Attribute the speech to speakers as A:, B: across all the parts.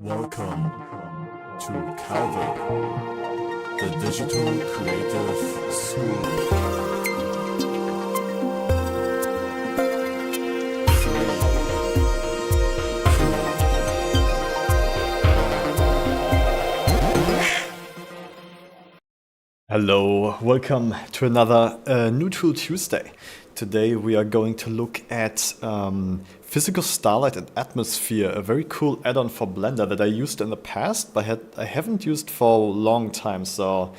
A: Welcome to Calvin, the Digital Creative School. Hello, welcome to another New Tool Tuesday. Today we are going to look at Physical Starlight and Atmosphere, a very cool add-on for Blender that I used in the past, but I haven't used for a long time. So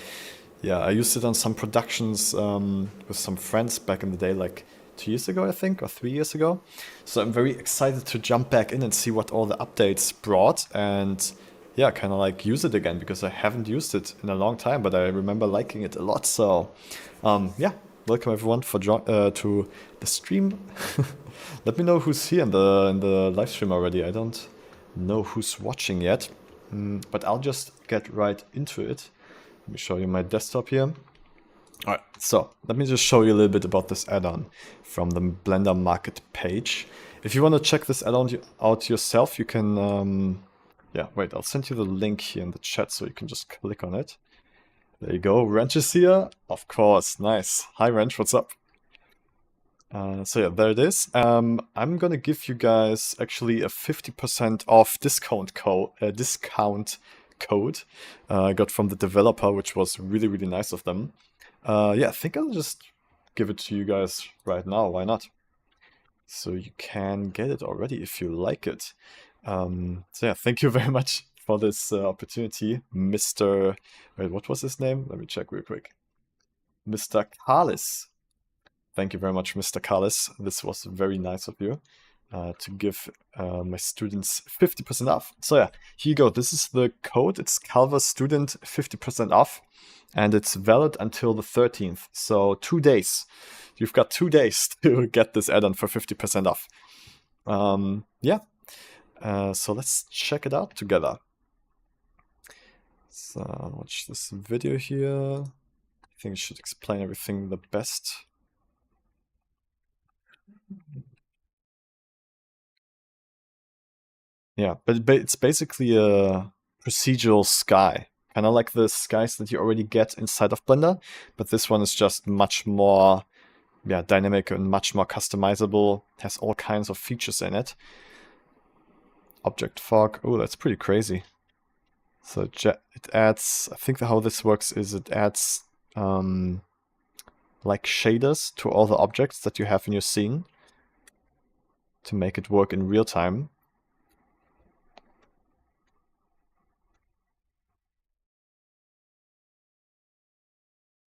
A: yeah, I used it on some productions with some friends back in the day, like 2 years ago, I think, or 3 years ago. So I'm very excited to jump back in and see what all the updates brought and yeah, kind of like use it again because I haven't used it in a long time, but I remember liking it a lot. So yeah, welcome everyone to the stream. Let me know who's here in the live stream already. I don't know who's watching yet, but I'll just get right into it. Let me show you my desktop here. Alright, so let me just show you a little bit about this add-on from the Blender Market page. If you want to check this add-on out yourself, you can, yeah, wait, I'll send you the link here in the chat so you can just click on it. There you go, Wrench is here, of course, nice. Hi Wrench, what's up? So yeah, there it is. I'm gonna give you guys actually a 50% off discount code I got from the developer, which was really, really nice of them. Yeah, I think I'll just give it to you guys right now. Why not? So you can get it already if you like it. So yeah, thank you very much for this opportunity, Mr. Wait, what was his name? Let me check real quick. Mr. Carlis. Thank you very much, Mr. Carlis. This was very nice of you to give my students 50% off. So yeah, here you go. This is the code. It's Calva Student 50% off. And it's valid until the 13th. So 2 days. You've got 2 days to get this add-on for 50% off. Yeah. So let's check it out together. So watch this video here. I think it should explain everything the best. Yeah, but it's basically a procedural sky. Kind of like the skies that you already get inside of Blender, but this one is just much more dynamic and much more customizable. It has all kinds of features in it. Object fog, oh, that's pretty crazy. So it adds, I think how this works is it adds like shaders to all the objects that you have in your scene to make it work in real time.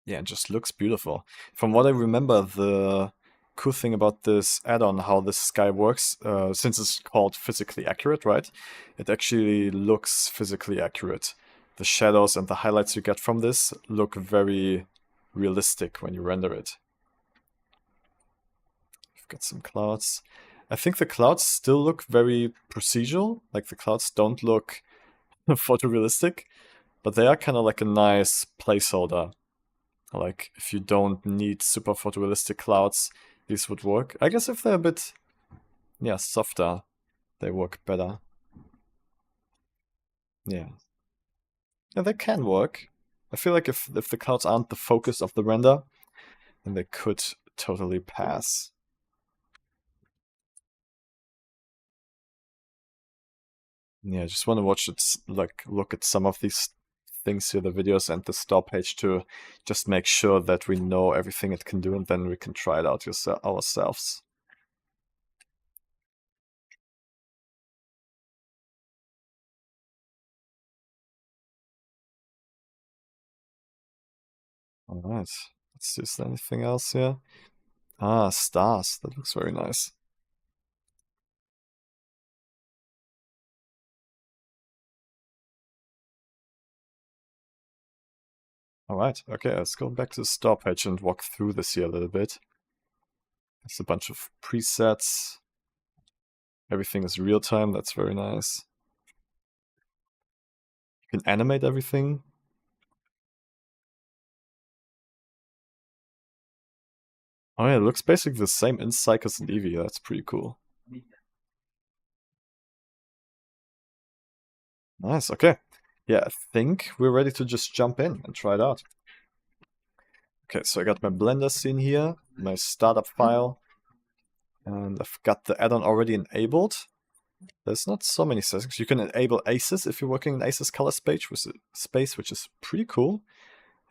A: Yeah, it just looks beautiful. From what I remember, the cool thing about this add-on, how this sky works, since it's called physically accurate, right? It actually looks physically accurate. The shadows and the highlights you get from this look very realistic when you render it. We've got some clouds. I think the clouds still look very procedural, like the clouds don't look photorealistic, but they are kind of like a nice placeholder. Like, if you don't need super photorealistic clouds, these would work. I guess if they're a bit, yeah, softer, they work better. Yeah. Yeah, they can work. I feel like if the clouds aren't the focus of the render, then they could totally pass. Yeah, I just want to watch it, like, look at some of these things here, the videos and the store page to just make sure that we know everything it can do and then we can try it out ourselves. Alright, let's see, is there anything else here? Ah, stars, that looks very nice. Alright, okay, let's go back to the store page and walk through this here a little bit. There's a bunch of presets. Everything is real time, that's very nice. You can animate everything. Oh yeah, it looks basically the same in Cycles and Eevee, that's pretty cool. Nice, okay. Yeah, I think we're ready to just jump in and try it out. Okay, so I got my Blender scene here, my startup file, and I've got the add-on already enabled. There's not so many settings. You can enable ACES if you're working in ACES color space, which is pretty cool.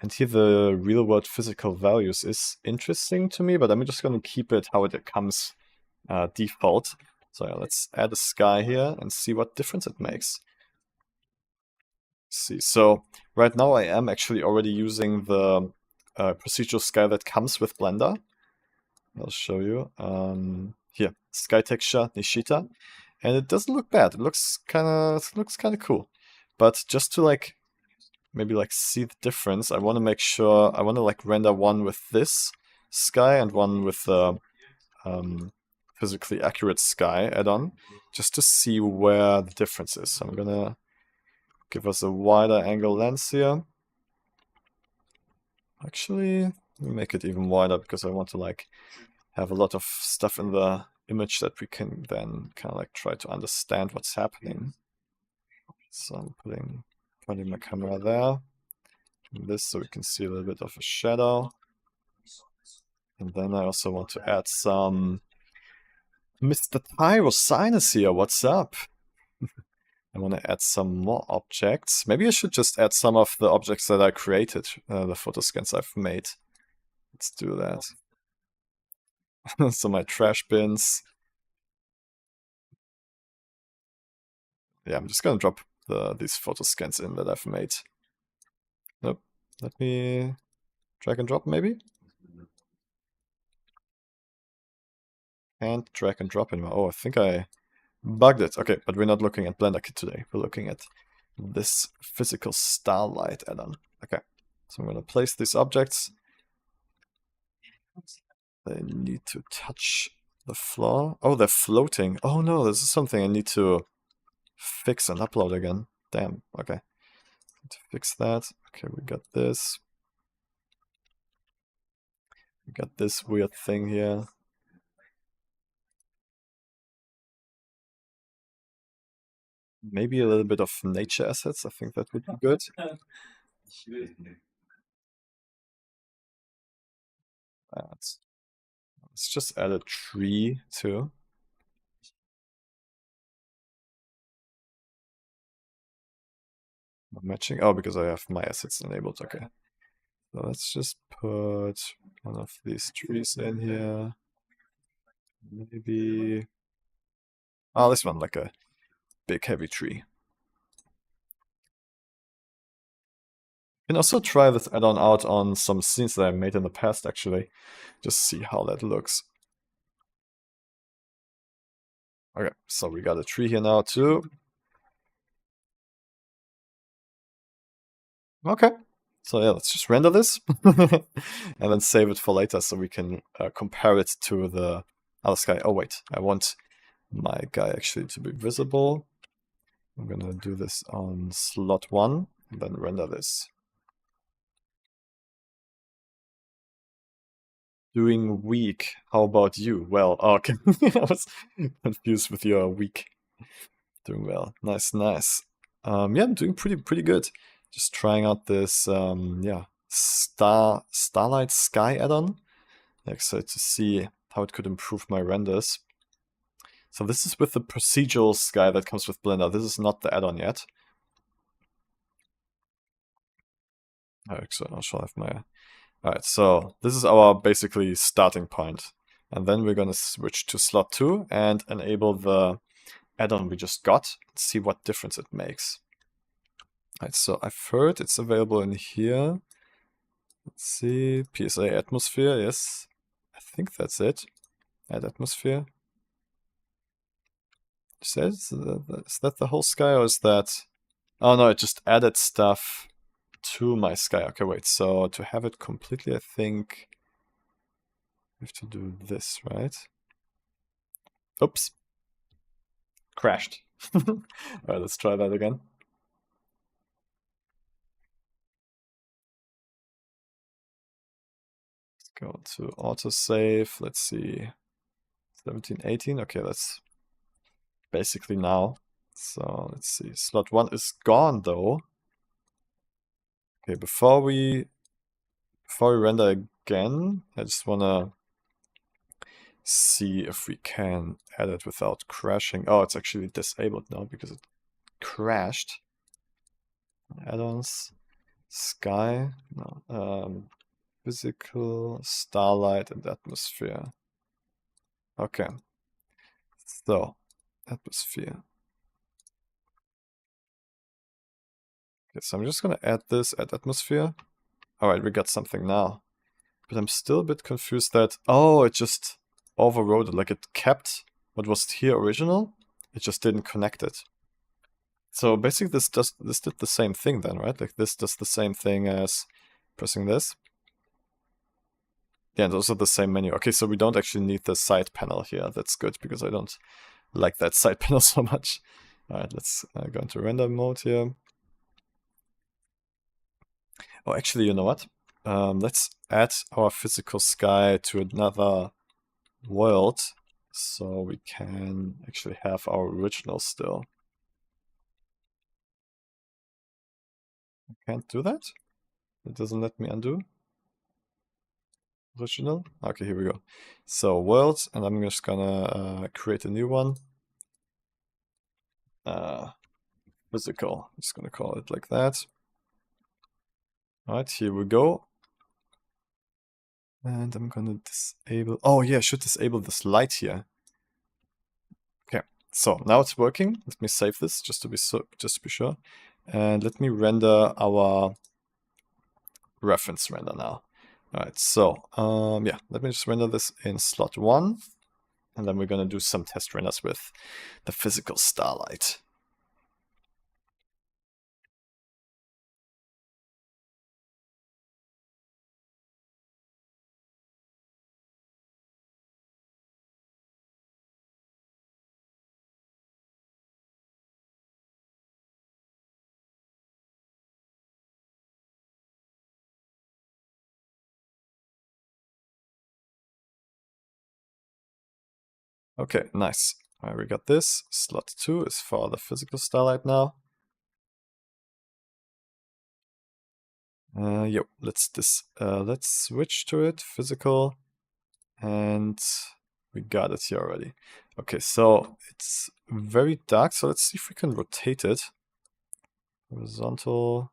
A: And here the real-world physical values is interesting to me, but I'm just going to keep it how it comes default. So yeah, let's add a sky here and see what difference it makes. See, so right now I am actually already using the procedural sky that comes with Blender. I'll show you. Here, sky texture, Nishita, and it doesn't look bad. It looks kind of cool. But just to like maybe like see the difference, I want to make sure I want to like render one with this sky and one with the physically accurate sky add-on, just to see where the difference is. So I'm gonna give us a wider angle lens here. Actually, let me make it even wider because I want to like have a lot of stuff in the image that we can then kind of like try to understand what's happening. So I'm putting my camera there, and this so we can see a little bit of a shadow. And then I also want to add some Mr. Tyrosinus here, what's up? I want to add some more objects. Maybe I should just add some of the objects that I created, the photo scans I've made. Let's do that. So my trash bins. Yeah, I'm just gonna drop these photo scans in that I've made. Nope. Let me drag and drop maybe? And drag and drop anymore. Oh, I think I bugged it. Okay, but we're not looking at Blender Kit today. We're looking at this physical Starlight add-on. Okay, so I'm gonna place these objects. They need to touch the floor. Oh, they're floating. Oh no, this is something I need to fix and upload again. Damn, okay. Need to fix that. Okay, we got this. We got this weird thing here. Maybe a little bit of nature assets. I think that would be good. Let's just add a tree too. Matching. Oh, because I have my assets enabled. Okay. So let's just put one of these trees in here. Maybe. Oh, this one, like a big heavy tree. You can also try this add-on out on some scenes that I made in the past, actually. Just see how that looks. Okay, so we got a tree here now too. Okay, so yeah, let's just render this and then save it for later so we can compare it to the other sky. Oh wait, I want my guy actually to be visible. I'm gonna do this on slot 1 and then render this. Doing weak. How about you? Well, okay. I was confused with your weak. Doing well. Nice, nice. Yeah, I'm doing pretty good. Just trying out this yeah, Starlight Sky add-on. Excited to see how it could improve my renders. So this is with the procedural sky that comes with Blender. This is not the add-on yet. Actually, I shall have my... Alright, so this is our basically starting point. And then we're gonna switch to slot 2 and enable the add-on we just got. See what difference it makes. Alright, so I've heard it's available in here. Let's see, PSA Atmosphere, yes. I think that's it. Add Atmosphere. Is that the whole sky, or is that... Oh no, it just added stuff to my sky. Okay, wait, so to have it completely, I think we have to do this, right? Oops. Crashed. Alright, let's try that again. Let's go to autosave. Let's see. 17, 18. Okay, that's basically now. So let's see. Slot 1 is gone though. Okay, before we render again, I just wanna see if we can add it without crashing. Oh, it's actually disabled now because it crashed. Add-ons, sky, no, physical, starlight, and atmosphere. Okay, so atmosphere. Okay, so I'm just gonna add this at atmosphere. Alright, we got something now. But I'm still a bit confused that, oh, it just overrode it, like it kept what was here original, it just didn't connect it. So basically this did the same thing then, right? Like this does the same thing as pressing this. Yeah, and also the same menu. Okay, so we don't actually need the side panel here. That's good because I don't like that side panel so much. Alright, let's go into render mode here. Oh, actually, you know what? Let's add our physical sky to another world so we can actually have our original still. I can't do that? It doesn't let me undo? Original? Okay, here we go. So worlds, and I'm just gonna create a new one. Physical. I'm just gonna call it like that. Alright, here we go. And I'm gonna disable... Oh yeah, I should disable this light here. Okay, so now it's working. Let me save this just to be sure. And let me render our reference render now. Alright, so yeah, let me just render this in slot 1. And then we're gonna do some test renders with the physical starlight. Okay, nice. Alright, we got this. Slot 2 is for the physical starlight now. Yep, let's switch to it, physical, and we got it here already. Okay, so it's very dark, so let's see if we can rotate it. Horizontal.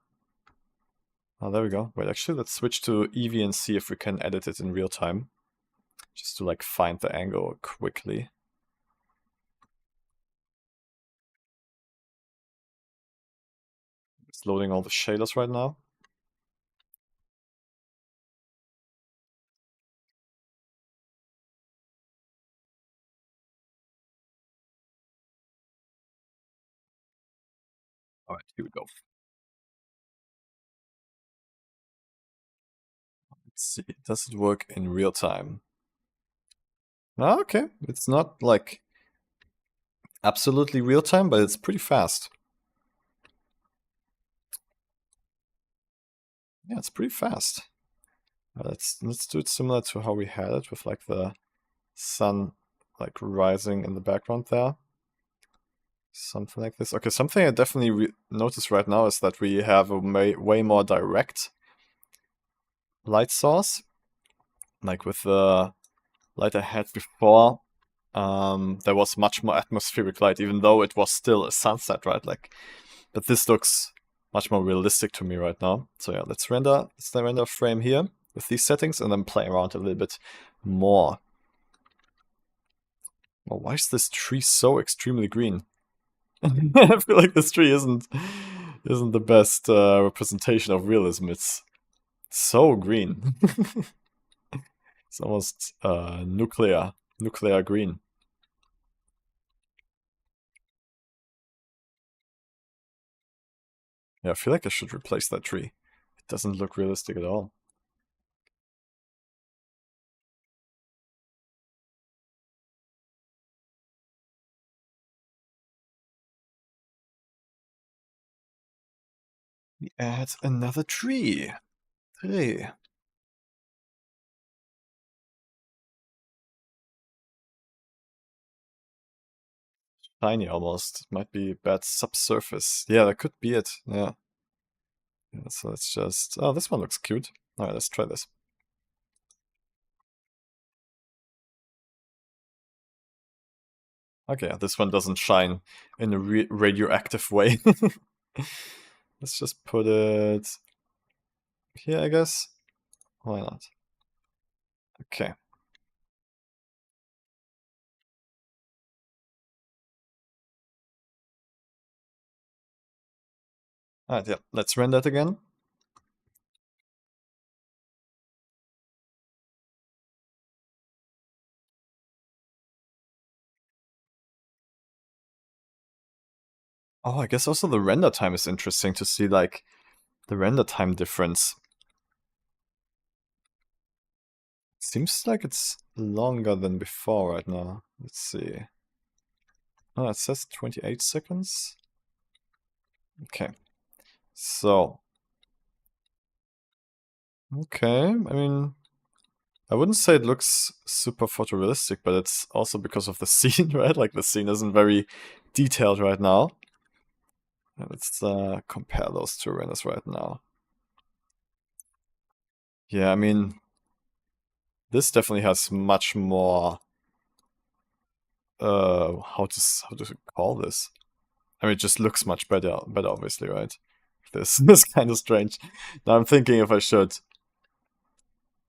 A: Oh, there we go. Wait, actually, let's switch to Eevee and see if we can edit it in real time. Just to like find the angle quickly. It's loading all the shaders right now. Alright, here we go. Let's see, does it work in real time? Ah, okay, it's not like absolutely real time, but it's pretty fast. Yeah, it's pretty fast. Let's do it similar to how we had it with like the sun like rising in the background there. Something like this. Okay, something I definitely notice right now is that we have a way more direct light source. Like with the light I had before, there was much more atmospheric light, even though it was still a sunset, right? Like, but this looks much more realistic to me right now. So yeah, let's render a frame here with these settings and then play around a little bit more. Well, why is this tree so extremely green? I feel like this tree isn't the best representation of realism. It's so green. It's almost nuclear green. Yeah, I feel like I should replace that tree. It doesn't look realistic at all. We add another tree. Hey. shiny almost. It might be bad subsurface. Yeah, that could be it. Yeah. Yeah, so let's just... Oh, this one looks cute. Alright, let's try this. Okay, this one doesn't shine in a radioactive way. Let's just put it here, I guess. Why not? Okay. Alright, yeah, let's render it again. Oh, I guess also the render time is interesting to see, like, the render time difference. Seems like it's longer than before right now. Let's see. Oh, it says 28 seconds. Okay. So. Okay, I mean, I wouldn't say it looks super photorealistic, but it's also because of the scene, right? Like, the scene isn't very detailed right now. Let's compare those two renders right now. Yeah, I mean, this definitely has much more... how to call this? I mean, it just looks much better, obviously, right? This is kind of strange. Now I'm thinking if I should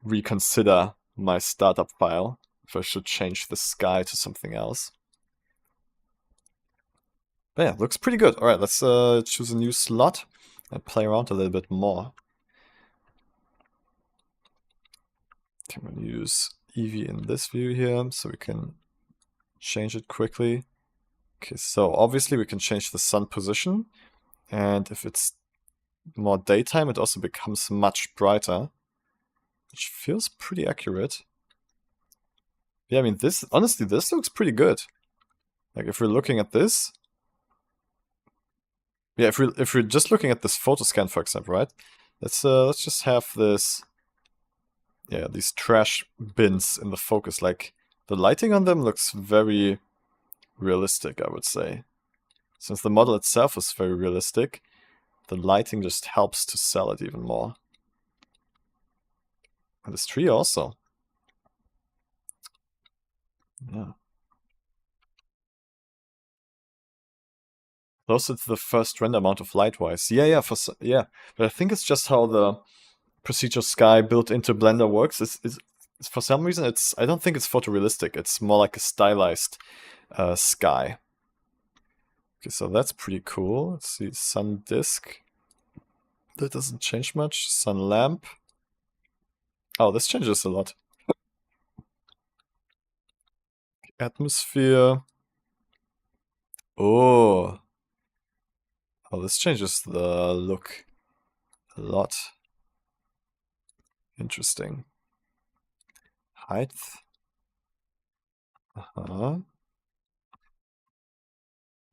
A: reconsider my startup file, if I should change the sky to something else. But yeah, looks pretty good. Alright, let's choose a new slot and play around a little bit more. Okay, I'm going to use Eevee in this view here, so we can change it quickly. Okay, so obviously we can change the sun position, and if it's more daytime, it also becomes much brighter, which feels pretty accurate. Yeah, I mean, this, honestly, this looks pretty good. Like, if we're looking at this... Yeah, if we're just looking at this photo scan, for example, right? Let's just have this... Yeah, these trash bins in the focus. Like, the lighting on them looks very realistic, I would say. Since the model itself is very realistic, the lighting just helps to sell it even more. And this tree also. Yeah. Closer to the first render amount of light-wise. Yeah, yeah. But I think it's just how the procedural sky built into Blender works. It's for some reason, I don't think it's photorealistic. It's more like a stylized sky. Okay, so that's pretty cool. Let's see, sun disk. That doesn't change much. Sun lamp. Oh, this changes a lot. Atmosphere. Oh. Oh, this changes the look a lot. Interesting. Height. Uh-huh.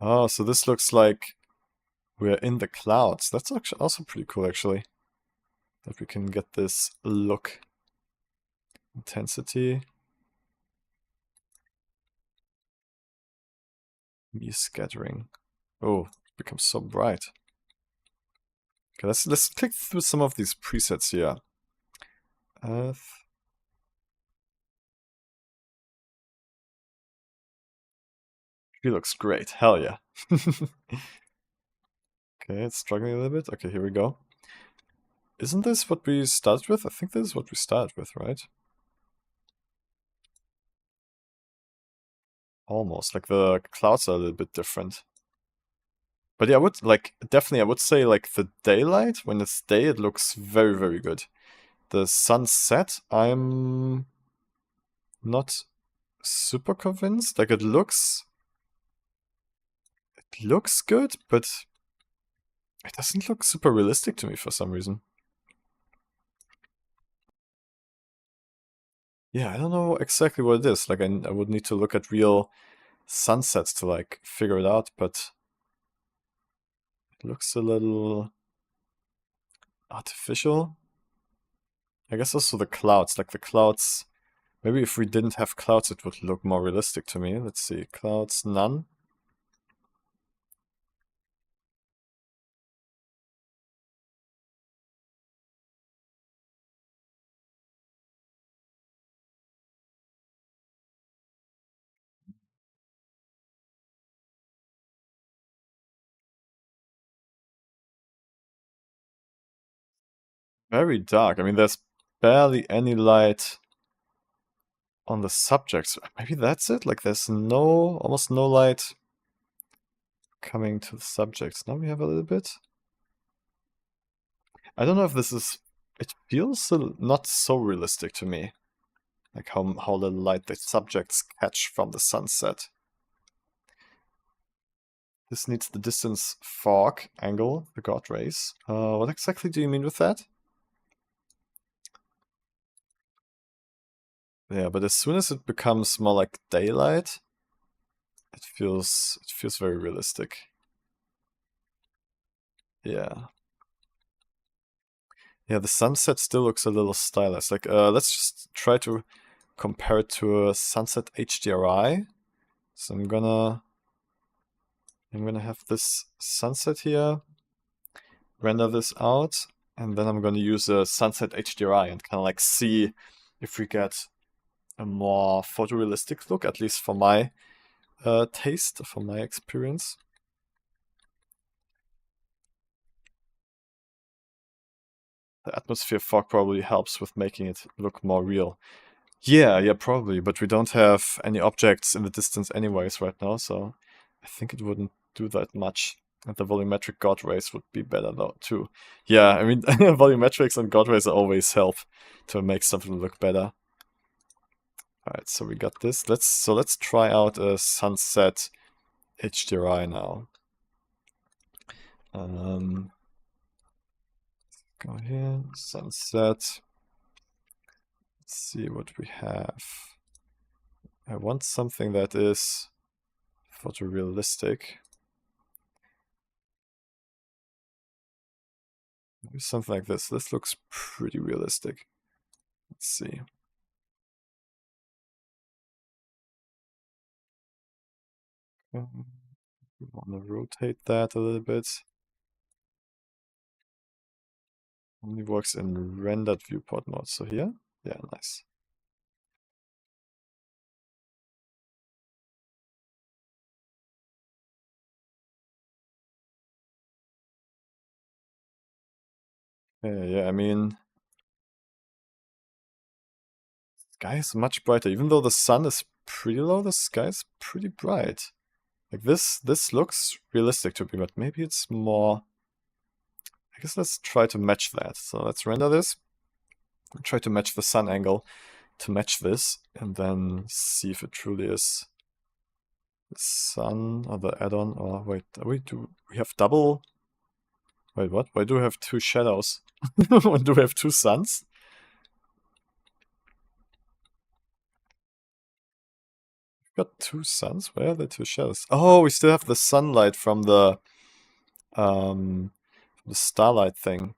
A: Oh, so this looks like we're in the clouds. That's actually also pretty cool, actually. That we can get this look. Intensity. Me scattering. Oh, it becomes so bright. Okay, let's click through some of these presets here. Earth. She looks great. Hell yeah. Okay, it's struggling a little bit. Okay, here we go. Isn't this what we started with? I think this is what we started with, right? Almost. Like, the clouds are a little bit different. But yeah, I would, like, definitely, I would say, like, the daylight, when it's day, it looks very, very good. The sunset, I'm not super convinced. Like, it looks good, but it doesn't look super realistic to me for some reason. Yeah, I don't know exactly what it is. Like, I would need to look at real sunsets to, like, figure it out, but it looks a little artificial. I guess also the clouds. Like, the clouds... Maybe if we didn't have clouds, it would look more realistic to me. Let's see. Clouds, none. very dark. I mean, there's barely any light on the subjects. Maybe that's it? Like there's almost no light coming to the subjects. Now we have a little bit. I don't know if this is... It feels not so realistic to me. Like how little light the subjects catch from the sunset. This needs the distance fog angle, the God rays. What exactly do you mean with that? Yeah, but as soon as it becomes more like daylight, it feels very realistic. Yeah. Yeah, the sunset still looks a little stylized. Like, let's just try to compare it to a sunset HDRI. So I'm gonna have this sunset here, render this out, and then I'm gonna use a sunset HDRI and kind of like see if we get a more photorealistic look, at least for my taste, for my experience. The atmosphere fog probably helps with making it look more real. Yeah, probably, but we don't have any objects in the distance anyways right now, so I think it wouldn't do that much. And the volumetric God rays would be better though, too. Yeah, I mean, volumetrics and God rays always help to make something look better. Alright, so we got this. Let's try out a sunset HDRI now. Go here, sunset. Let's see what we have. I want something that is photorealistic. Maybe something like this. This looks pretty realistic. Let's see. We want to rotate that a little bit. Only works in rendered viewport mode. So here? Yeah, nice. Yeah, I mean, sky is much brighter. Even though the sun is pretty low, the sky is pretty bright. Like this looks realistic to me, but maybe it's more... I guess let's try to match that. So let's render this. Try to match the sun angle to match this, and then see if it truly is the sun or the add-on. Or wait, we have double? Wait, what? Why do we have two shadows? Why do we have two suns? We've got two suns? Where are the two shadows? Oh, we still have the sunlight from the starlight thing.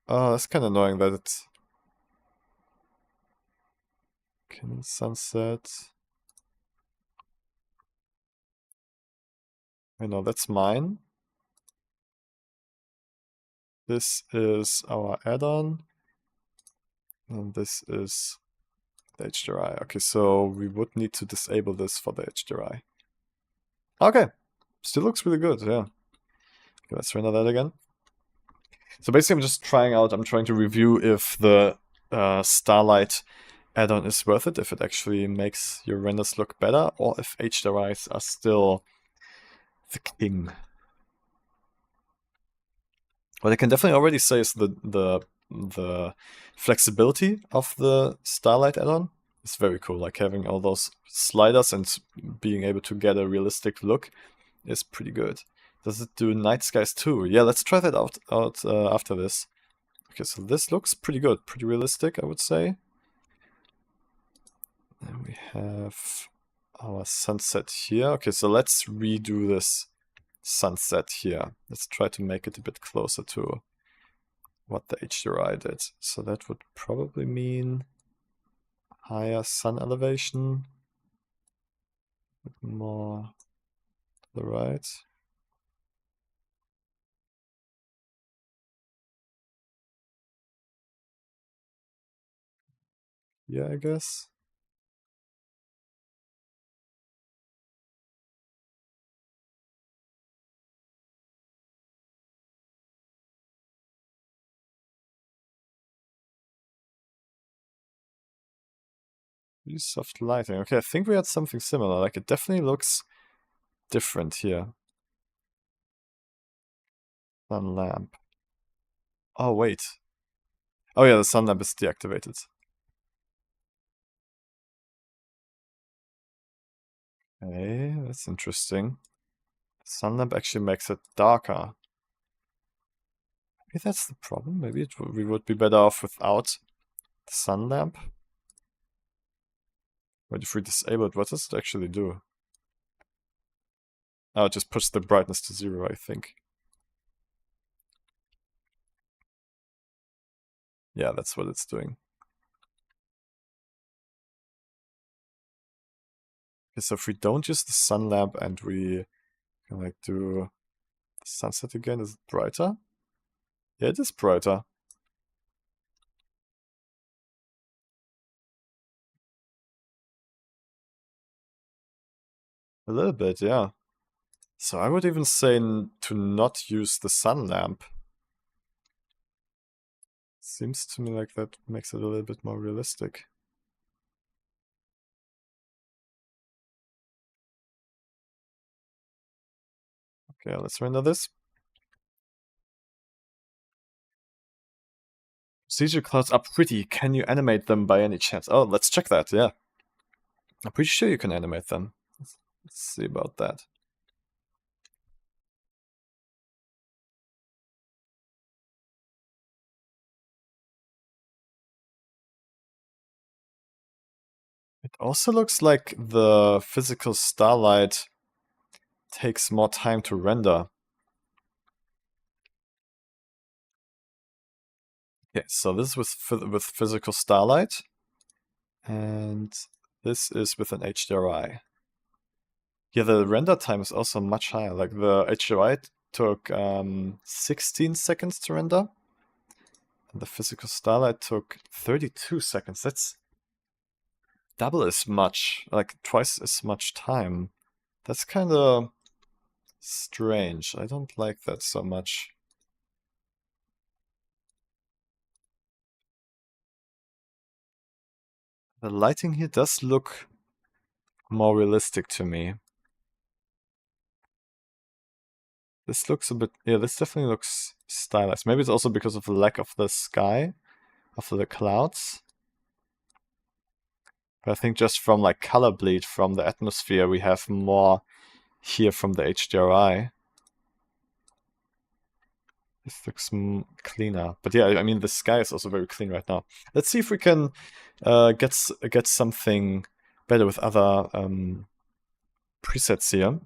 A: Oh, that's kind of annoying that it's... Can sunset... I know, that's mine. This is our add-on. And this is the HDRI. Okay, so we would need to disable this for the HDRI. Okay, still looks really good, yeah. Okay, let's render that again. So basically I'm just I'm trying to review if the Starlight add-on is worth it, if it actually makes your renders look better, or if HDRIs are still the king. What I can definitely already say is the flexibility of the Starlight add-on is very cool. Like having all those sliders and being able to get a realistic look is pretty good. Does it do night skies too? Yeah, let's try that out after this. Okay, so this looks pretty good, pretty realistic, I would say. And we have our sunset here. Okay, so let's redo this sunset here. Let's try to make it a bit closer to what the HDRI did. So that would probably mean higher sun elevation, more to the right. Yeah, I guess. Pretty soft lighting. Okay, I think we had something similar. Like, it definitely looks different here. Sun lamp. Oh, wait. Oh yeah, the sun lamp is deactivated. Okay, that's interesting. Sun lamp actually makes it darker. Maybe that's the problem. Maybe we would be better off without the sun lamp. But if we disable it, what does it actually do? Oh, it just puts the brightness to 0, I think. Yeah, that's what it's doing. Okay, so if we don't use the sun lamp and we can like do the sunset again, is it brighter? Yeah, it is brighter. A little bit, yeah. So I would even say to not use the sun lamp. Seems to me like that makes it a little bit more realistic. Okay, let's render this. Procedure clouds are pretty. Can you animate them by any chance? Oh, let's check that, yeah. I'm pretty sure you can animate them. Let's see about that. It also looks like the physical starlight takes more time to render. Okay, so this is with physical starlight, and this is with an HDRI. Yeah, the render time is also much higher. Like the HDRI took 16 seconds to render, and the physical starlight took 32 seconds. That's double as much, like twice as much time. That's kind of strange. I don't like that so much. The lighting here does look more realistic to me. This looks a bit, yeah, this definitely looks stylized. Maybe it's also because of the lack of the sky, of the clouds. But I think just from like color bleed from the atmosphere, we have more here from the HDRI. This looks cleaner. But yeah, I mean, the sky is also very clean right now. Let's see if we can get something better with other presets here.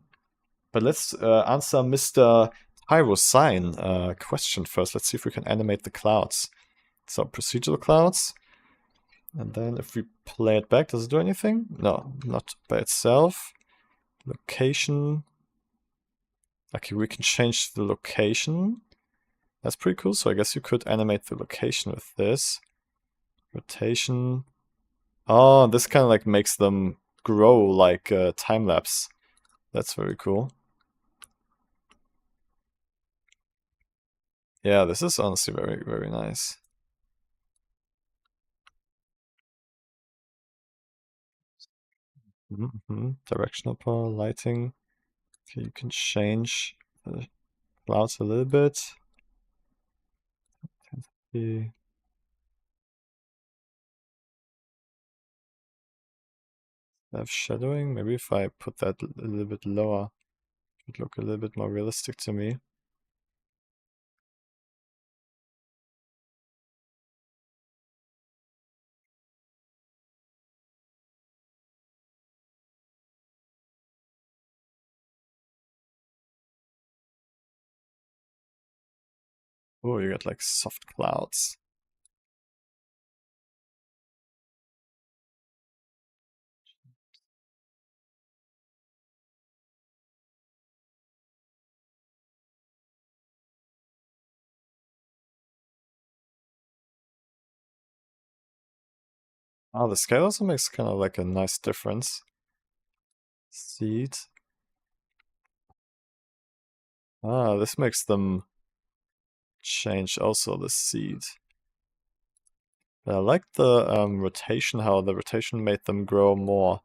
A: But let's answer Mr. Tyrosign question first. Let's see if we can animate the clouds. So procedural clouds. And then if we play it back, does it do anything? No, not by itself. Location. Okay, we can change the location. That's pretty cool. So I guess you could animate the location with this. Rotation. Oh, this kind of like makes them grow like time lapse. That's very cool. Yeah, this is honestly very, very nice. Directional power, lighting. Okay, you can change the clouds a little bit. Intensity. Have shadowing. Maybe if I put that a little bit lower, it would look a little bit more realistic to me. Oh, you got like soft clouds. Oh, the scale also makes kind of like a nice difference. Seed. Ah, this makes them change also the seed. But I like the rotation, how the rotation made them grow more.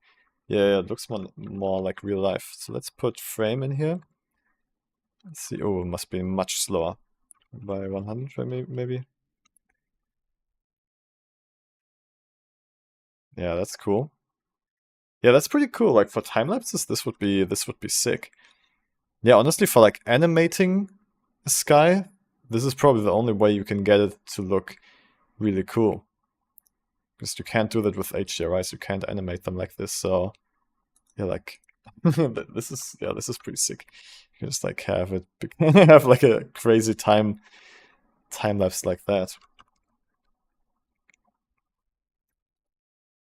A: Yeah, it looks more like real life. So let's put frame in here. Let's see. Oh, it must be much slower. By 100 maybe. Yeah, that's cool. Yeah, that's pretty cool. Like for time lapses, this would be sick. Yeah, honestly, for like animating a sky, this is probably the only way you can get it to look really cool. Because you can't do that with HDRIs, you can't animate them like this, so yeah, like this is pretty sick. You can just like have it have like a crazy time lapse like that.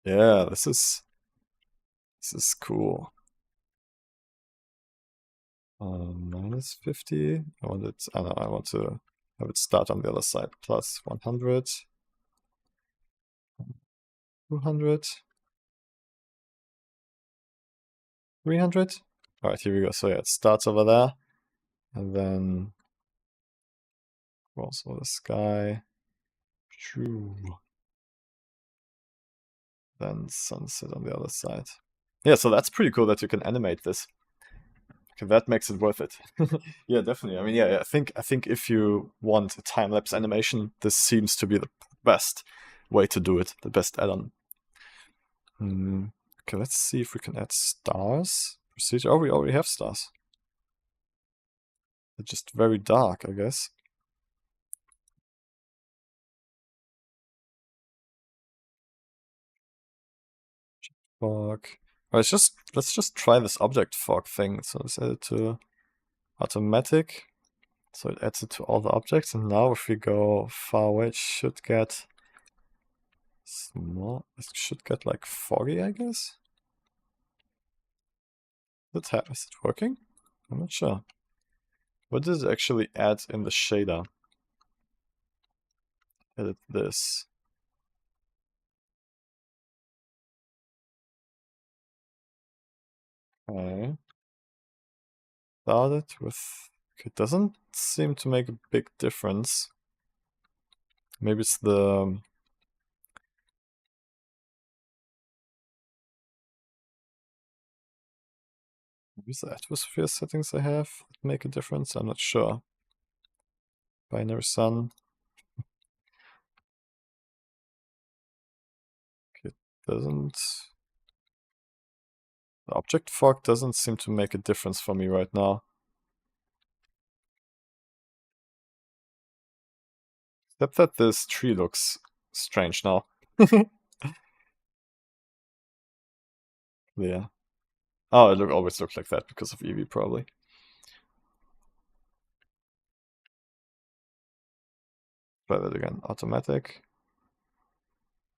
A: Yeah, this is cool. Minus 50. I want to have it start on the other side. Plus 100. 200. 300. Alright, here we go. So yeah, it starts over there. And then also the sky. Then sunset on the other side. Yeah, so that's pretty cool that you can animate this. Okay, that makes it worth it. Yeah, definitely. I mean, yeah, I think if you want a time-lapse animation, this seems to be the best way to do it, the best add-on. Okay, let's see if we can add stars. Procedure. Oh, we already have stars. They're just very dark, I guess. Fog. Alright, let's just try this object fog thing. So let's add it to automatic. So it adds it to all the objects, and now if we go far away, it should get small. It should get like foggy, I guess. Is it working? I'm not sure. What does it actually add in the shader? Edit this. Okay. Started with. Okay, it doesn't seem to make a big difference. Maybe it's the. Maybe it's the atmosphere settings I have that make a difference. I'm not sure. Binary sun. Okay, it doesn't. The object fog doesn't seem to make a difference for me right now. Except that this tree looks strange now. Yeah. Oh, it always looked like that because of Eevee, probably. Try that again. Automatic.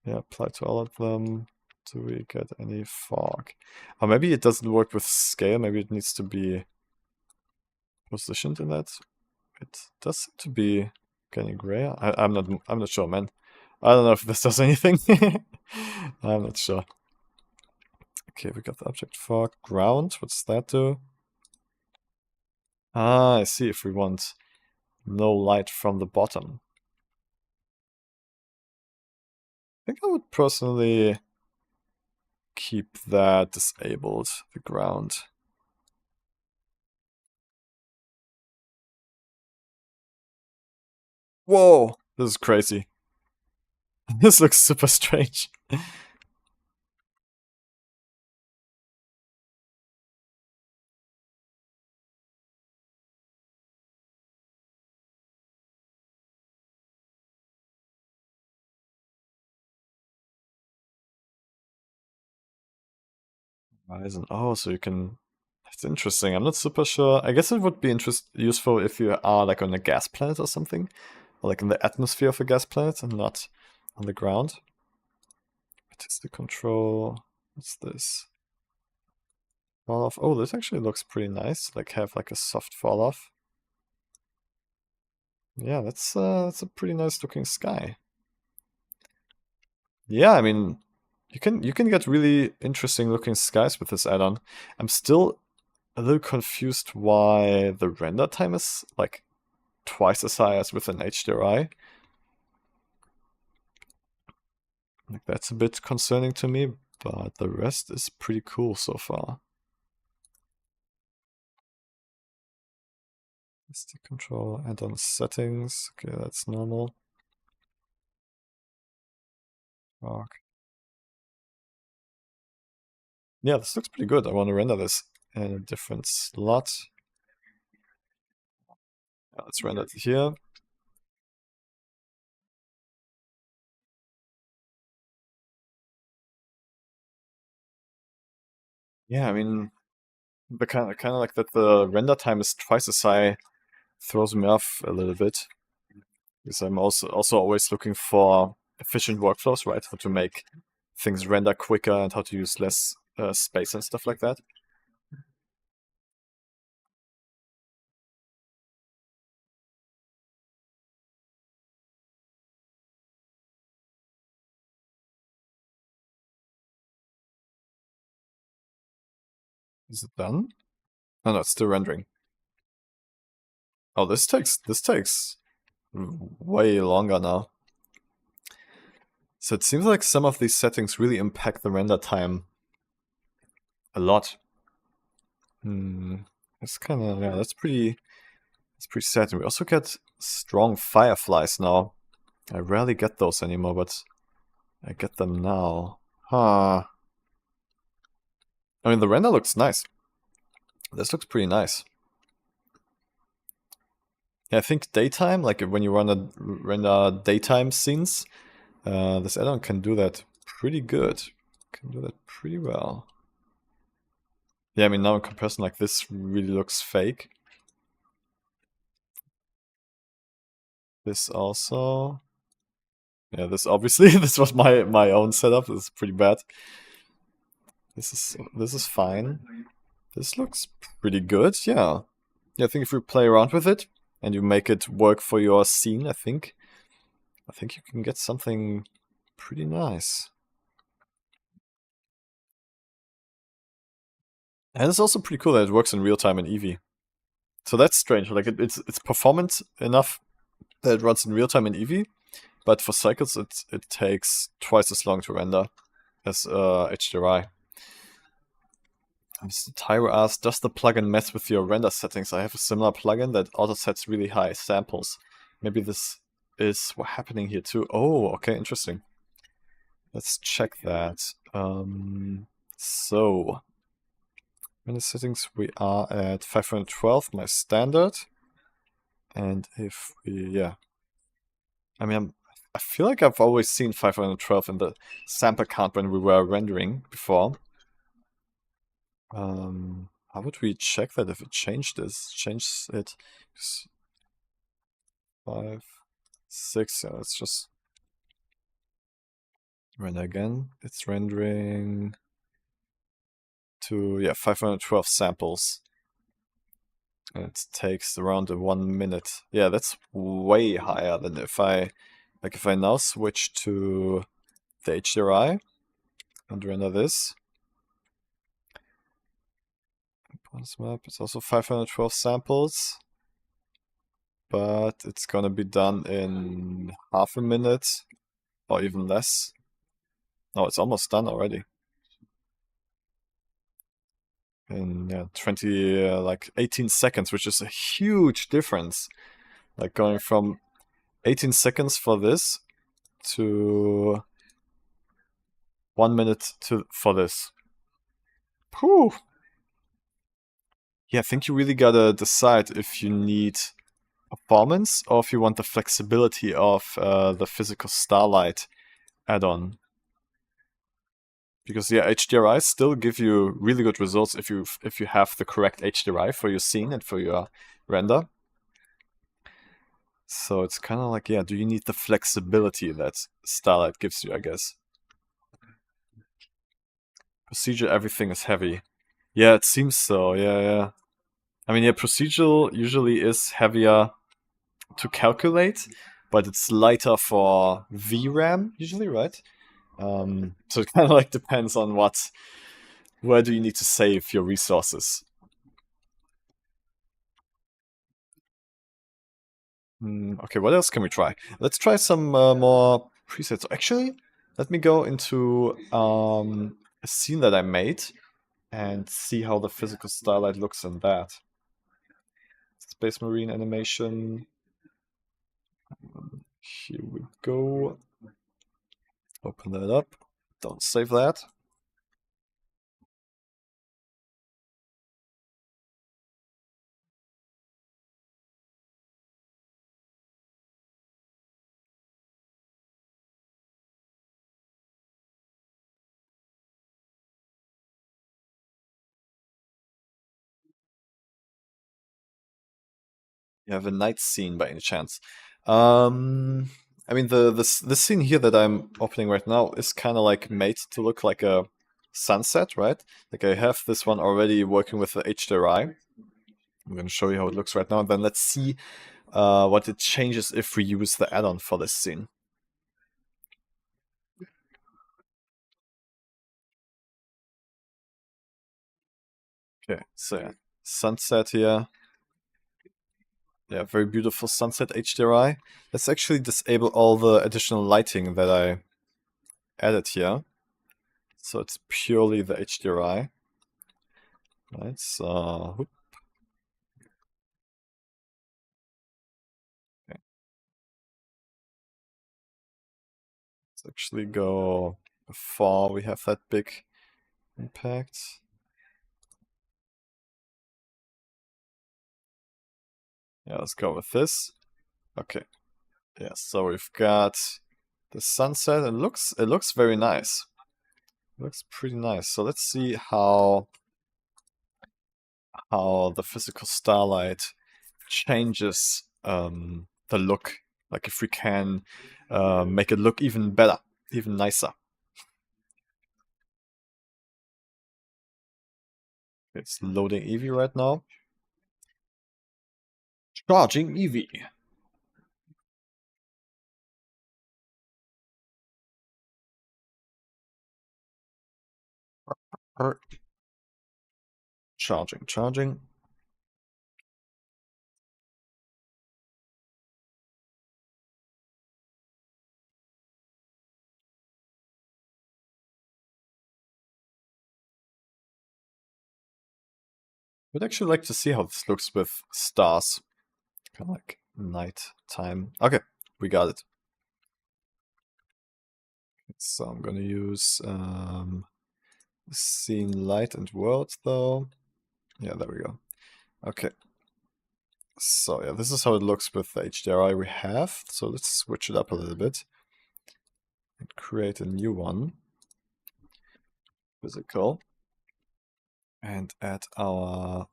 A: Yeah, apply to all of them. Do we get any fog? Or maybe it doesn't work with scale. Maybe it needs to be positioned in that. It does seem to be getting gray. I'm not sure, man. I don't know if this does anything. I'm not sure. Okay, we got the object fog. Ground, what's that do? Ah, I see, if we want no light from the bottom. I think I would personally keep that disabled, the ground. Whoa, this is crazy. This looks super strange. Horizon. Oh, so you can. That's interesting. I'm not super sure. I guess it would be useful if you are like on a gas planet or something, or like in the atmosphere of a gas planet and not on the ground. What is the control? What's this? Fall off. Oh, this actually looks pretty nice. Like have like a soft fall off. Yeah, that's a pretty nice looking sky. Yeah, I mean, you can get really interesting looking skies with this add-on. I'm still a little confused why the render time is like twice as high as with an HDRI. Like, that's a bit concerning to me, but the rest is pretty cool so far. Stick control and on settings. Okay, that's normal. Okay. Yeah, this looks pretty good. I want to render this in a different slot. Let's render it here. Yeah, I mean, the kind of like that the render time is twice as high throws me off a little bit, because I'm also always looking for efficient workflows, right? How to make things render quicker and how to use less space and stuff like that. Is it done? Oh no, it's still rendering. Oh, this takes way longer now. So it seems like some of these settings really impact the render time a lot. It's kind of, yeah, that's pretty sad. And we also get strong fireflies now. I rarely get those anymore, but I get them now. Huh. I mean, the render looks nice. This looks pretty nice. Yeah, I think daytime, like when you render daytime scenes, this add-on can do that pretty good. Can do that pretty well. Yeah, I mean, now in comparison, like, this really looks fake. This also. Yeah, this obviously, this was my own setup. This is pretty bad. This is fine. This looks pretty good, yeah. Yeah, I think if you play around with it and you make it work for your scene, I think you can get something pretty nice. And it's also pretty cool that it works in real time in Eevee. So that's strange. Like it's performant enough that it runs in real time in Eevee, but for cycles it takes twice as long to render as HDRI. Mr. Tyro asks, does the plugin mess with your render settings? I have a similar plugin that auto sets really high samples. Maybe this is what's happening here too. Oh, okay, interesting. Let's check that. So, render settings, we are at 512, my standard. And if we, yeah. I mean, I feel like I've always seen 512 in the sample count when we were rendering before. How would we check that if it changed this? Changes it. 5, 6, yeah, let's just render again. It's rendering to, yeah, 512 samples. And it takes around 1 minute. Yeah, that's way higher than if I now switch to the HDRI and render this. Map, it's also 512 samples, but it's gonna be done in half a minute or even less. No, it's almost done already. In, yeah, 20, like 18 seconds, which is a huge difference. Like going from 18 seconds for this to 1 minute for this. Whew. Yeah, I think you really gotta decide if you need performance or if you want the flexibility of the physical Starlight add-on. Because yeah, HDRI still give you really good results if you have the correct HDRI for your scene and for your render. So it's kind of like, yeah, do you need the flexibility that Starlight gives you, I guess. Procedure, everything is heavy. Yeah, it seems so, yeah. I mean, yeah, procedural usually is heavier to calculate, but it's lighter for VRAM usually, right? So it kind of like depends on where do you need to save your resources. Okay, what else can we try? Let's try some more presets. Actually, let me go into a scene that I made and see how the physical starlight looks in that. Space Marine animation. Here we go. Open that up. Don't save that. You have a night scene by any chance? I mean, this scene here that I'm opening right now is kind of like made to look like a sunset, right? Like I have this one already working with the HDRI. I'm going to show you how it looks right now, and then let's see what it changes if we use the add-on for this scene. Okay, so yeah, sunset here. Yeah, very beautiful sunset HDRI. Let's actually disable all the additional lighting that I added here. So it's purely the HDRI. Right, so whoop. Okay. Let's actually go before we have that big impact. Yeah, let's go with this. Okay. Yeah, so we've got the sunset. It looks very nice. It looks pretty nice. So let's see how the physical starlight changes the look. Like if we can make it look even better, even nicer. It's loading Eevee right now. Charging Eevee. Charging. Would actually like to see how this looks with stars. Kind of like night time. Okay, we got it. So I'm gonna use scene light and world though. Yeah, there we go. Okay. So yeah, this is how it looks with the HDRI we have. So let's switch it up a little bit and create a new one. Physical. And add our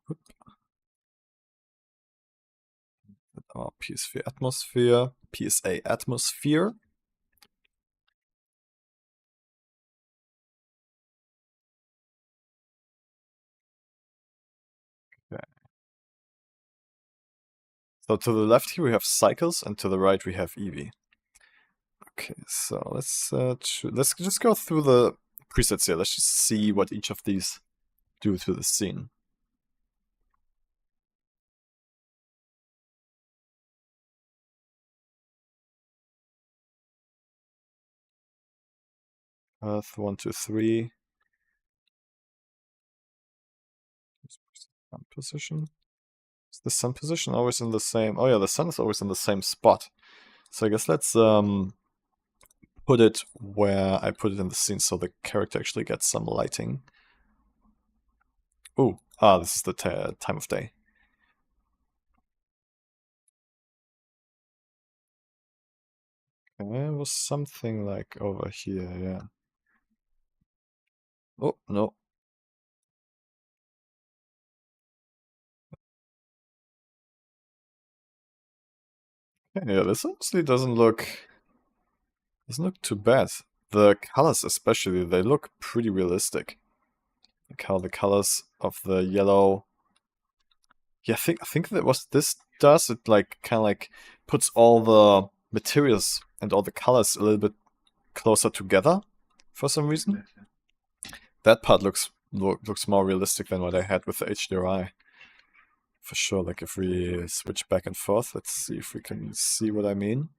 A: PSA atmosphere. Okay. So to the left here we have cycles, and to the right we have Eevee. Okay, so let's just go through the presets here. Let's just see what each of these do to the scene. Earth 1, 2, 3. Sun position. Is the sun position always in the same? Oh yeah, the sun is always in the same spot. So I guess let's put it where I put it in the scene, so the character actually gets some lighting. Oh, this is the time of day. Okay, it was something like over here, yeah. Oh, no. Yeah, this honestly doesn't look too bad. The colors especially, they look pretty realistic. Like how the colors of the yellow. Yeah, I think that what this does, it like kind of like puts all the materials and all the colors a little bit closer together for some reason. That part looks more realistic than what I had with the HDRI. For sure, like if we switch back and forth, let's see if we can see what I mean.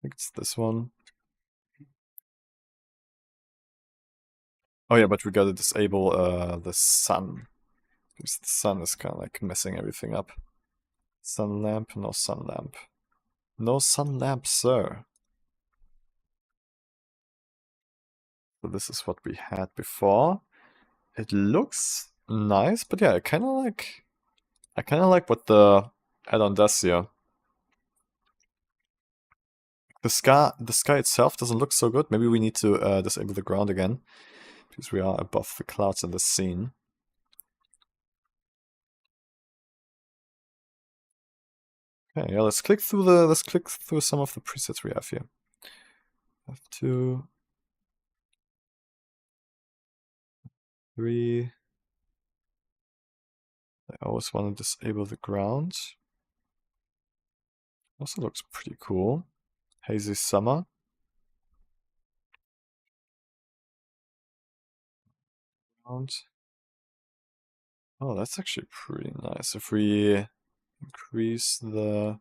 A: think it's this one. Oh yeah, but we gotta disable the sun. Because the sun is kind of like messing everything up. Sun lamp, no sun lamp. No sun lamp, sir. So this is what we had before. It looks nice, but yeah, I kind of like what the add-on does here. The sky itself doesn't look so good. Maybe we need to disable the ground again, because we are above the clouds in the scene. Okay, yeah, let's click through some of the presets we have here. Have 2, 3. I always want to disable the ground. Also looks pretty cool. Hazy summer. Ground. Oh, that's actually pretty nice. If we increase the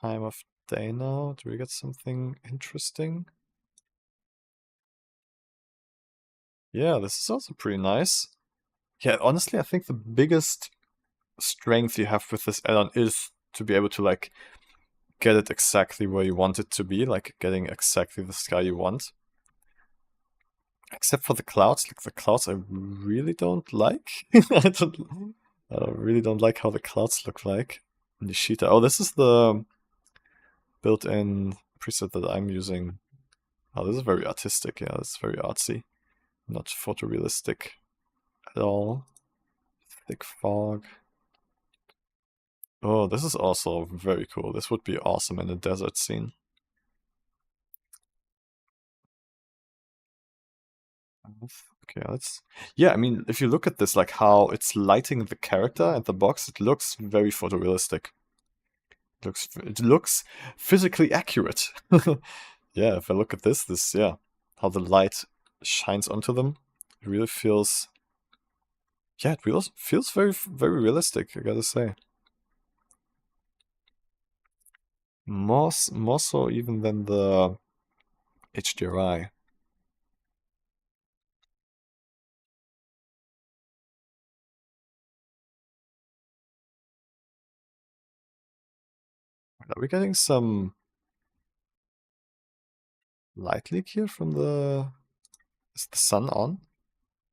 A: time of day now, do we get something interesting? Yeah, this is also pretty nice. Yeah, honestly, I think the biggest strength you have with this add-on is to be able to like get it exactly where you want it to be, like getting exactly the sky you want. Except for the clouds, like the clouds I really don't like. I really don't like how the clouds look like. Nishita. Oh, this is the built-in preset that I'm using. Oh, this is very artistic. Yeah, it's very artsy. Not photorealistic at all. Thick fog. Oh, this is also very cool. This would be awesome in a desert scene. Okay, let's... Yeah, I mean, if you look at this, like how it's lighting the character and the box, it looks very photorealistic. It looks physically accurate. Yeah, if I look at this, yeah, how the light shines onto them, it really feels... Yeah, it really feels very realistic, I gotta say. More so even than the HDRI. Are we getting some light leak here from the... Is the sun on?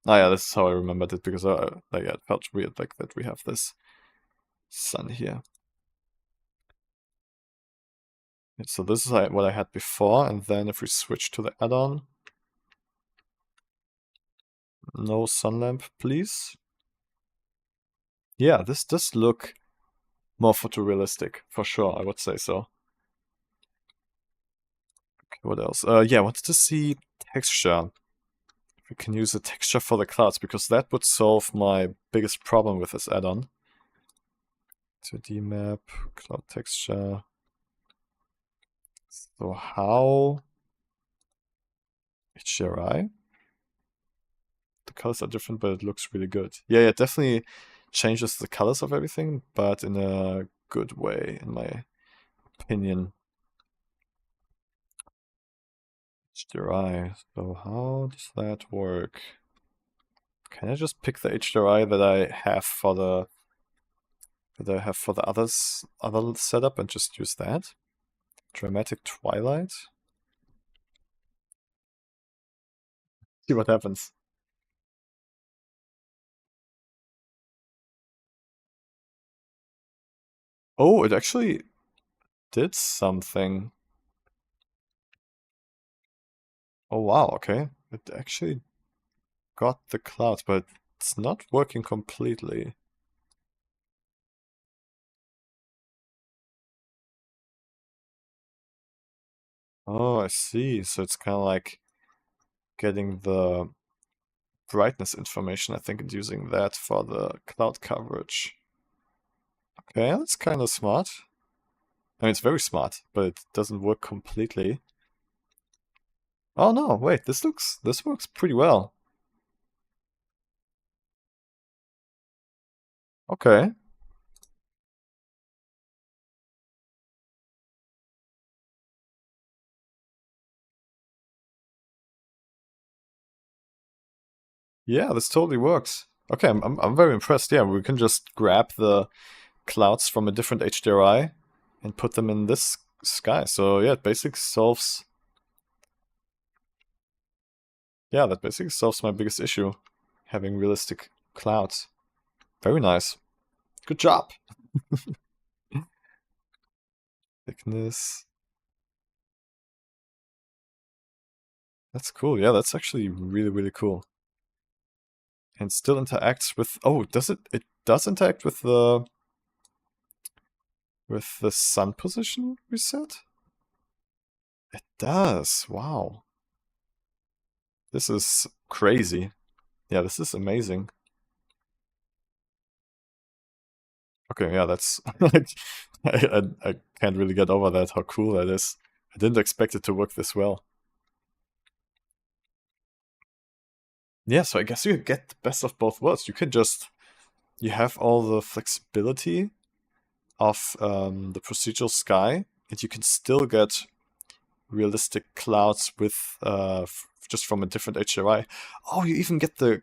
A: Oh yeah, this is how I remembered it, because like, it felt weird like that we have this sun here. So this is what I had before, and then if we switch to the add-on, no sun lamp, please. Yeah, this does look more photorealistic, for sure, I would say so. Okay, what else? Yeah, I wanted to see texture. If we can use a texture for the clouds, because that would solve my biggest problem with this add-on. 2D map, cloud texture. So how... HDRI? The colors are different, but it looks really good. Yeah, it definitely changes the colors of everything, but in a good way, in my opinion. HDRI. So how does that work? Can I just pick the HDRI that I have for the other setup and just use that? Dramatic twilight. See what happens. Oh, it actually did something. Oh wow, okay. It actually got the clouds, but it's not working completely. Oh, I see. So it's kind of like getting the brightness information, I think, and using that for the cloud coverage. Okay, that's kind of smart. I mean, it's very smart, but it doesn't work completely. Oh no, wait, this works pretty well. Okay. Yeah, this totally works. Okay, I'm very impressed. Yeah, we can just grab the clouds from a different HDRI and put them in this sky. So yeah, it basically solves. Yeah, that basically solves my biggest issue, having realistic clouds. Very nice. Good job. Thickness. That's cool. Yeah, that's actually really, really cool. And still interacts with. Oh, does it? It does interact with the sun position we set? It does. Wow. This is crazy. Yeah, this is amazing. Okay, yeah, that's like I can't really get over that, how cool that is. I didn't expect it to work this well. Yeah, so I guess you get the best of both worlds. You can just you have all the flexibility of the procedural sky, and you can still get realistic clouds with just from a different HDRI. Oh, you even get you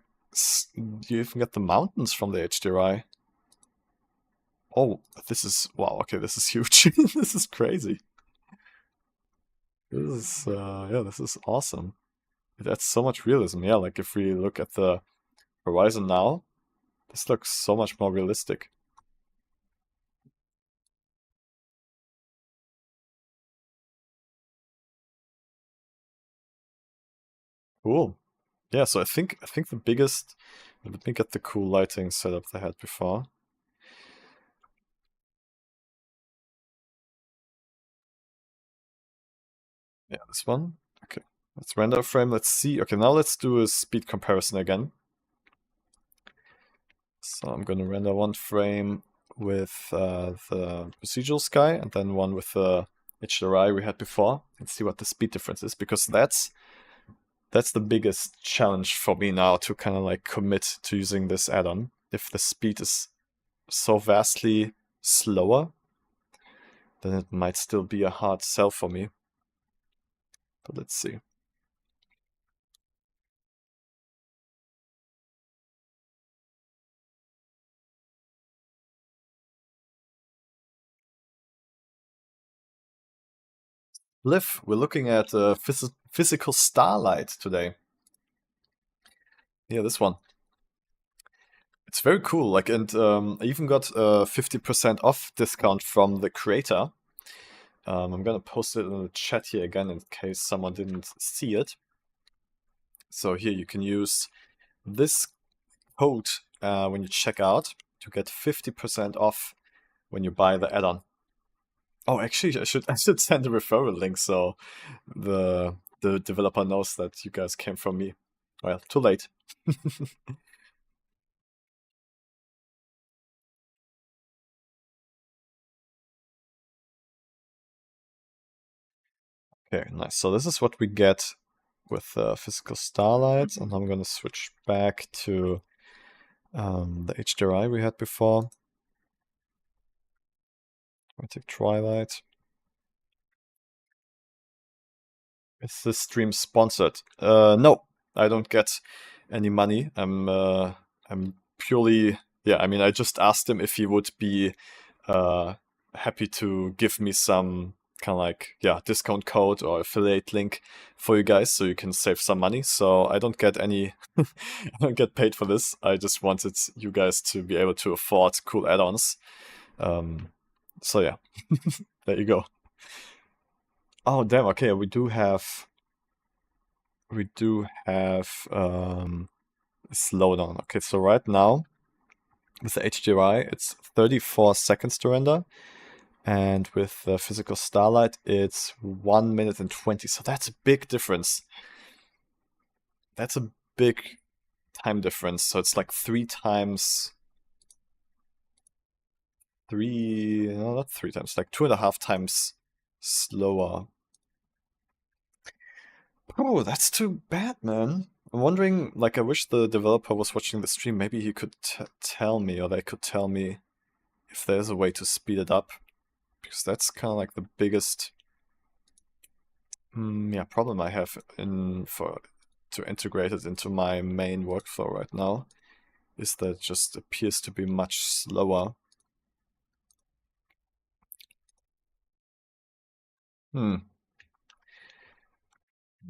A: even get the mountains from the HDRI. Oh, this is wow. Okay, this is huge. This is crazy. This is yeah, this is awesome. It adds so much realism. Yeah, like if we look at the horizon now, this looks so much more realistic. Cool. Yeah, so I think the biggest. Let me get the cool lighting setup they had before. Yeah, this one. Okay, let's render a frame. Let's see. Okay, now let's do a speed comparison again. So I'm gonna render one frame with the procedural sky and then one with the HDRI we had before and see what the speed difference is, because that's the biggest challenge for me now to kind of like commit to using this add-on. If the speed is so vastly slower, then it might still be a hard sell for me. But let's see. Liv, we're looking at physical starlight today. Yeah, this one. It's very cool. Like, and I even got a 50% off discount from the creator. I'm gonna post it in the chat here again in case someone didn't see it. So here you can use this code when you check out to get 50% off when you buy the add-on. Oh, actually, I should send a referral link so the developer knows that you guys came from me. Well, too late. Okay, nice. So this is what we get with physical starlight, and I'm gonna switch back to the HDRI we had before. I take Twilight. Is this stream sponsored? No, I don't get any money. I'm purely yeah. I mean, I just asked him if he would be uh happy to give me some kind of like yeah discount code or affiliate link for you guys so you can save some money. So I don't get any. I don't get paid for this. I just wanted you guys to be able to afford cool add-ons. Um, so yeah, there you go. Oh damn. Okay, we do have slowdown. Okay, so right now with the HDRI, it's 34 seconds to render, and with the physical starlight, it's 1 minute and 20. So that's a big difference. That's a big time difference. So it's like no, not 3 times, like 2.5 times slower. Oh, that's too bad, man. I'm wondering, like, I wish the developer was watching the stream. Maybe he could tell me, or they could tell me if there's a way to speed it up. Because that's kind of like the biggest yeah, problem I have to integrate it into my main workflow right now, is that it just appears to be much slower.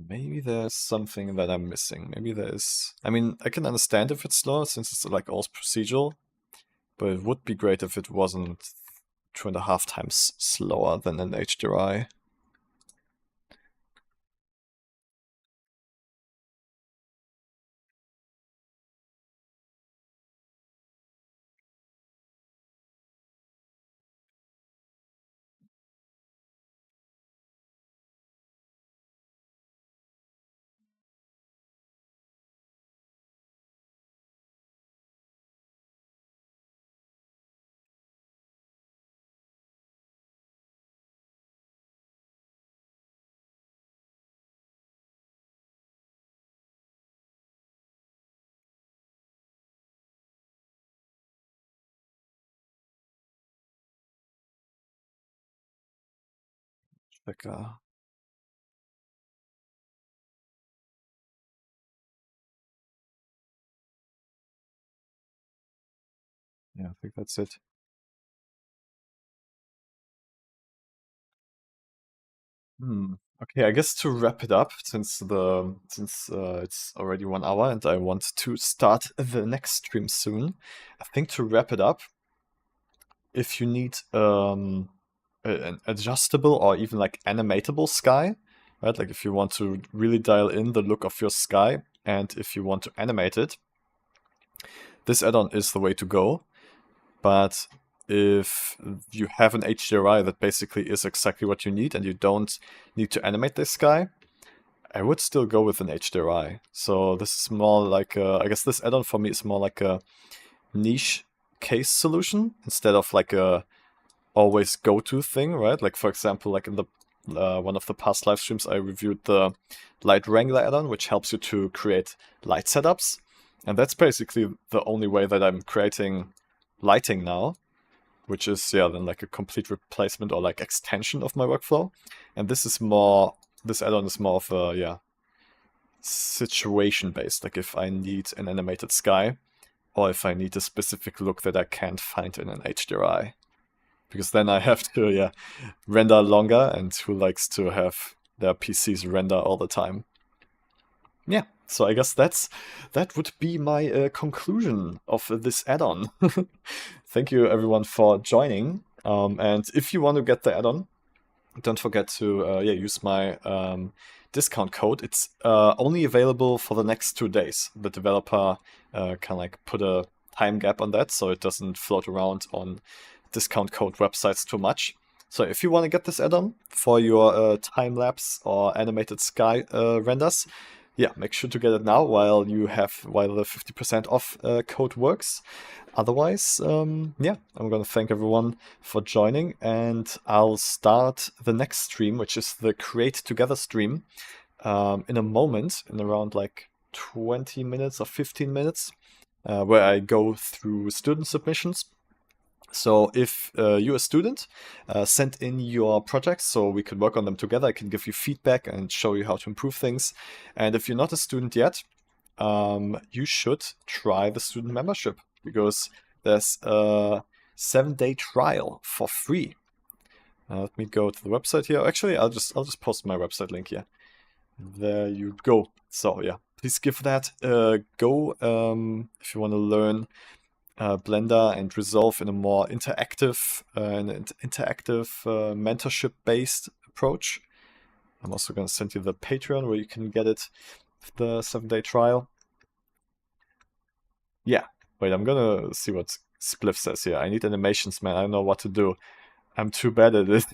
A: Maybe there's something that I'm missing. Maybe there's... I mean, I can understand if it's slow, since it's like all procedural, but it would be great if it wasn't 2.5 times slower than an HDRI. Like, yeah, I think that's it. Okay, I guess to wrap it up, since it's already 1 hour and I want to start the next stream soon, I think to wrap it up, if you need an adjustable or even like animatable sky, right? Like if you want to really dial in the look of your sky and if you want to animate it, this add-on is the way to go. But if you have an HDRI that basically is exactly what you need and you don't need to animate this sky, I would still go with an HDRI. So this is more like I guess this add-on for me is more like a niche case solution instead of like a always go-to thing, right? Like for example, like in the one of the past live streams, I reviewed the Light Wrangler add-on, which helps you to create light setups, and that's basically the only way that I'm creating lighting now, which is then like a complete replacement or like extension of my workflow. And this add-on is more of a situation based, like if I need an animated sky or if I need a specific look that I can't find in an HDRI. Because then I have to render longer, and who likes to have their PCs render all the time? Yeah, so I guess that would be my conclusion of this add-on. Thank you everyone for joining, and if you want to get the add-on, don't forget to use my discount code. It's only available for the next 2 days. The developer can like put a time gap on that, so it doesn't float around on discount code websites too much. So if you want to get this add-on for your time-lapse or animated sky renders, make sure to get it now while the 50% off code works. Otherwise, I'm gonna thank everyone for joining, and I'll start the next stream, which is the Create Together stream, in a moment, in around like 20 minutes or 15 minutes, where I go through student submissions. So if you're a student, send in your projects so we can work on them together. I can give you feedback and show you how to improve things. And if you're not a student yet, you should try the student membership, because there's a 7-day trial for free. Let me go to the website here. Actually, I'll just post my website link here. There you go. So please give that a go if you want to learn Blender and Resolve in a more interactive mentorship-based approach. I'm also going to send you the Patreon where you can get it, the 7-day trial. Yeah, wait, I'm going to see what Spliff says here. I need animations, man. I don't know what to do. I'm too bad at it.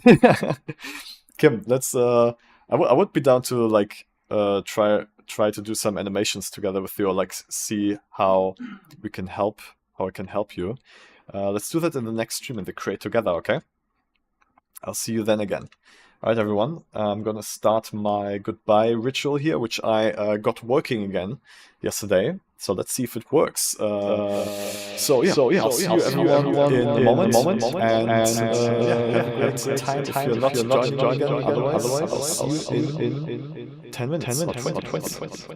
A: Kim, let's... I would be down to like try to do some animations together with you, or like see how we can help. How I can help you. Let's do that in the next stream in the Create Together, okay? I'll see you then again. Alright everyone, I'm gonna start my goodbye ritual here, which I got working again yesterday. So let's see if it works. I'll see you everyone in a moment, and have a great time if you're not joining again. Otherwise, I'll see you in 10 minutes or 20 minutes.